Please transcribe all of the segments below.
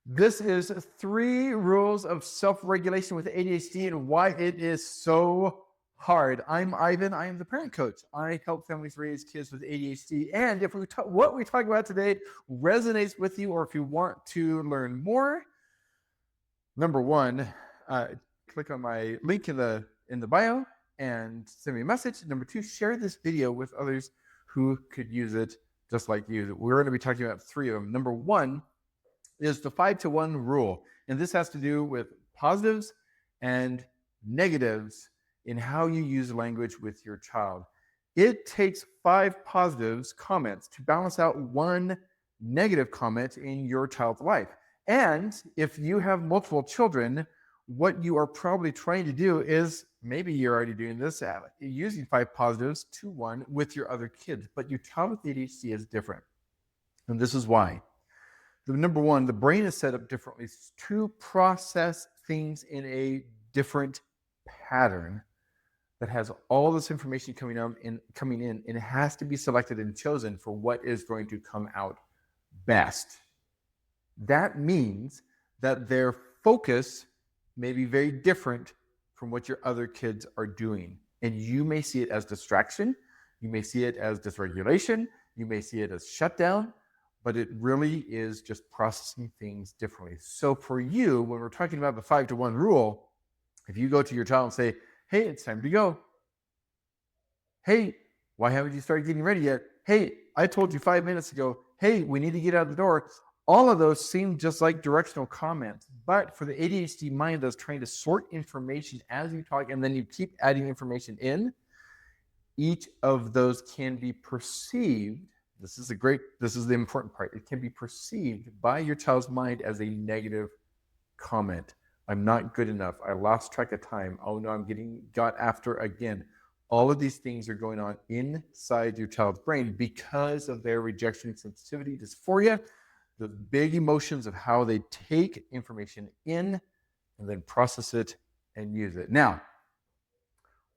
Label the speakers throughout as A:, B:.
A: This is 3 rules of self-regulation with ADHD and why it is so hard. I'm Ivan. I am the parent coach. I help families raise kids with ADHD. And if what we talk about today resonates with you, or if you want to learn more, number one, click on my link in the bio and send me a message. Number two, share this video with others who could use it just like you. We're going to be talking about 3 of them. Number one is the 5-to-1 rule. And this has to do with positives and negatives in how you use language with your child. It takes 5 positives comments to balance out 1 negative comment in your child's life. And if you have multiple children, what you are probably trying to do is, maybe you're already doing this, using 5 positives to 1 with your other kids, but your child with ADHD is different. And this is why. Number one, the brain is set up differently to process things in a different pattern that has all this information coming in, and it has to be selected and chosen for what is going to come out best. That means that their focus may be very different from what your other kids are doing. And you may see it as distraction. You may see it as dysregulation. You may see it as shutdown. But it really is just processing things differently. So for you, when we're talking about the 5-to-1 rule, if you go to your child and say, hey, it's time to go. Hey, why haven't you started getting ready yet? Hey, I told you 5 minutes ago. Hey, we need to get out of the door. All of those seem just like directional comments. But for the ADHD mind that's trying to sort information as you talk, and then you keep adding information in, each of those can be perceived. This is the important part. It can be perceived by your child's mind as a negative comment. I'm not good enough. I lost track of time. Oh no, I'm getting got after again. All of these things are going on inside your child's brain because of their rejection sensitivity dysphoria, the big emotions of how they take information in and then process it and use it. Now,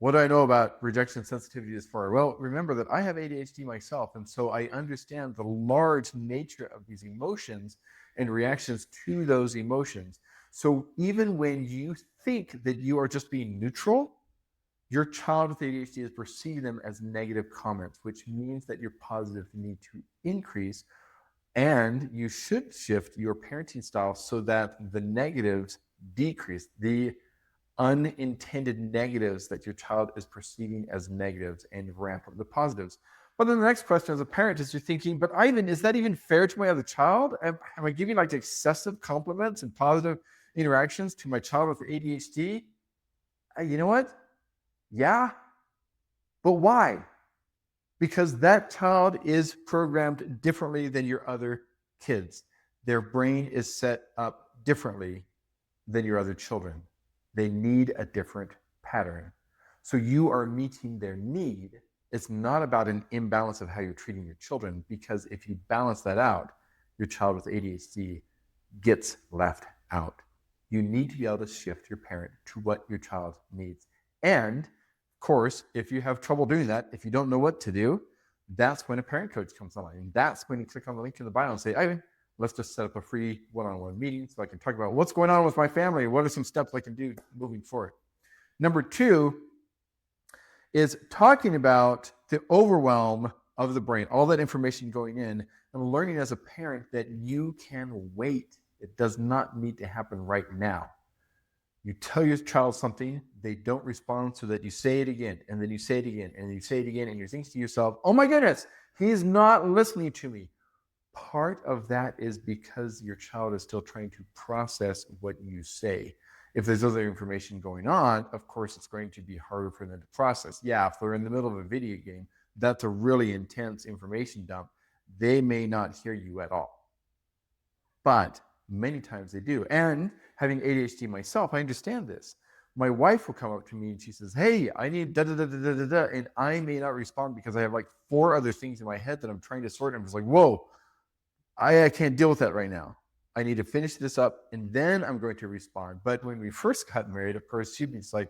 A: what do I know about rejection sensitivity dysphoria? Well, remember that I have ADHD myself, and so I understand the large nature of these emotions and reactions to those emotions. So even when you think that you are just being neutral, your child with ADHD is perceiving them as negative comments, which means that your positives need to increase, and you should shift your parenting style so that the negatives decrease. The unintended negatives that your child is perceiving as negatives, and ramp up the positives. But then the next question as a parent is, you're thinking, but Ivan, is that even fair to my other child? Am I giving like excessive compliments and positive interactions to my child with ADHD? You know what? Yeah, but why? Because that child is programmed differently than your other kids. Their brain is set up differently than your other children. They need a different pattern. So you are meeting their need. It's not about an imbalance of how you're treating your children, because if you balance that out, your child with ADHD gets left out. You need to be able to shift your parent to what your child needs. And of course, if you have trouble doing that, if you don't know what to do, that's when a parent coach comes online. And that's when you click on the link in the bio and say, Ivan, let's just set up a free one-on-one meeting so I can talk about what's going on with my family. What are some steps I can do moving forward? Number 2 is talking about the overwhelm of the brain, all that information going in, and learning as a parent that you can wait. It does not need to happen right now. You tell your child something, they don't respond, so that you say it again, and then you say it again, and you say it again, and you're thinking to yourself, oh my goodness, he's not listening to me. Part of that is because your child is still trying to process what you say. If there's other information going on, of course, it's going to be harder for them to process. Yeah, if they're in the middle of a video game, that's a really intense information dump. They may not hear you at all. But many times they do. And having ADHD myself, I understand this. My wife will come up to me and she says, hey, I need da da da da da da da, and I may not respond because I have like 4 other things in my head that I'm trying to sort. I'm just like, whoa, I can't deal with that right now. I need to finish this up, and then I'm going to respond. But when we first got married, of course, she'd be like,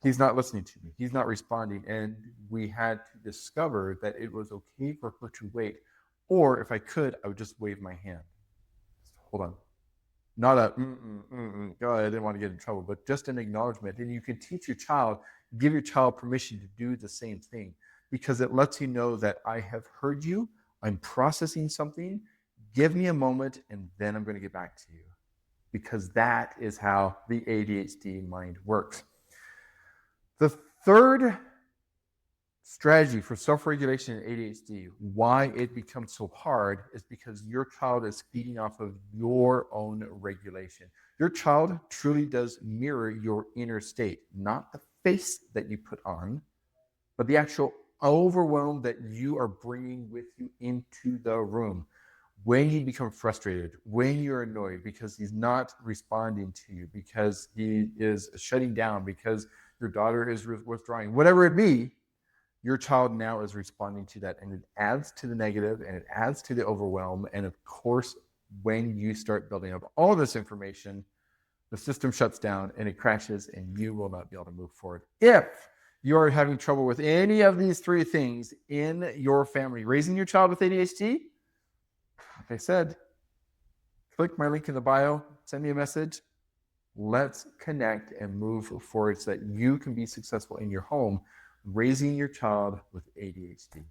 A: he's not listening to me. He's not responding. And we had to discover that it was okay for her to wait. Or if I could, I would just wave my hand. Just hold on. not a God, I didn't want to get in trouble, but just an acknowledgement. And you can teach your child, give your child permission to do the same thing, because it lets you know that I have heard you, I'm processing something, give me a moment, and then I'm going to get back to you. Because that is how the ADHD mind works. The third strategy for self-regulation in ADHD, why it becomes so hard, is because your child is feeding off of your own regulation. Your child truly does mirror your inner state, not the face that you put on, but the actual overwhelm that you are bringing with you into the room. When you become frustrated, when you're annoyed because he's not responding to you, because he is shutting down, because your daughter is withdrawing, whatever it be, your child now is responding to that, and it adds to the negative and it adds to the overwhelm. And of course, when you start building up all this information, the system shuts down and it crashes, and you will not be able to move forward. If you are having trouble with any of these three things in your family, raising your child with ADHD, like I said, click my link in the bio, send me a message. Let's connect and move forward so that you can be successful in your home raising your child with ADHD.